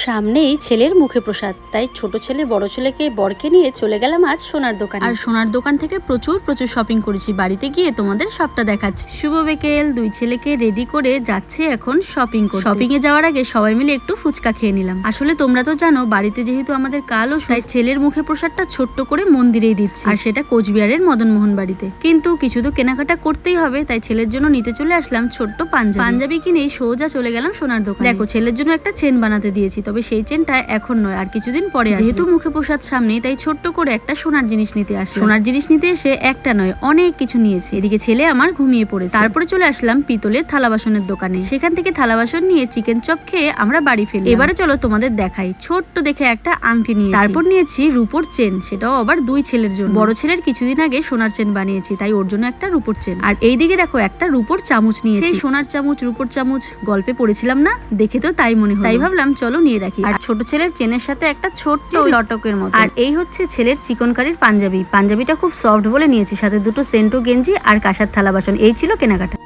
সামনেই ছেলের মুখে প্রসাদ, তাই ছোট ছেলে বড় ছেলেকে বরকে নিয়ে চলে গেলাম আজ সোনার দোকানে। আর সোনার দোকান থেকে প্রচুর শপিং করেছি। বাড়িতে গিয়ে তোমাদের সবটা দেখাচ্ছি। শুভ বিকেল। দুই ছেলেকে রেডি করে যাচ্ছে এখন শপিং করতে। শপিং এ যাওয়ার আগে সবাই মিলে একটু ফুচকা খেয়ে নিলাম। আসলে তোমরা তো জানো বাড়িতে যেহেতু আমাদের কালো, তাই ছেলের মুখে প্রসাদটা ছোট্ট করে মন্দিরেই দিচ্ছি, আর সেটা কোচবিহারের মদনমোহন বাড়িতে। কিন্তু কিছু তো কেনাকাটা করতেই হবে, তাই ছেলের জন্য নিতে চলে আসলাম ছোট্ট পাঞ্জাবি কিনে সোজা চলে গেলাম সোনার দোকানে। দেখো ছেলের জন্য একটা চেন বানাতে দিয়েছি, তবে সেই চেনটা এখন নয়, আর কিছুদিন পরে আসবে। যেহেতু মুখে প্রসাদ সামনে, তাই ছোট্ট করে একটা সোনার জিনিস নিতে আসলাম। সোনার জিনিস নিতে এসে একটা নয় অনেক কিছু নিয়েছি। এদিকে ছেলে আমার ঘুমিয়ে পড়েছে। তারপরে চলে আসলাম পিতলের থালা বাসনের দোকানে। সেখান থেকে থালা বাসন নিয়ে চিকেন চপ খেয়ে আমরা বাড়ি ফেলি। এবারে চলো তোমাদের দেখাই। ছোট্ট দেখে একটা আংটি নিয়ে, তারপর নিয়েছি রূপোর চেন, সেটাও আবার দুই ছেলের জন্য। বড় ছেলের কিছুদিন আগে সোনার চেন বানিয়েছি, তাই ওর জন্য একটা রূপোর চেন। আর এইদিকে দেখো একটা রূপোর চামচ নিয়েছি। সেই সোনার চামচ রূপোর চামচ গল্পে পড়েছিলাম না, দেখে তো তাই মনে হয়, তাই ভাবলাম চলো নিয়ে রাখি। আর ছোট ছেলের চেনের সাথে একটা ছোট্ট লটকের মতো। আর এই হচ্ছে ছেলের চিকনকারির পাঞ্জাবিটা খুব সফট বলে নিয়েছি, সাথে দুটো সেন্টো গেঞ্জি আর কাঁসার থালা বাসন। এই ছিল কেনাকাটা।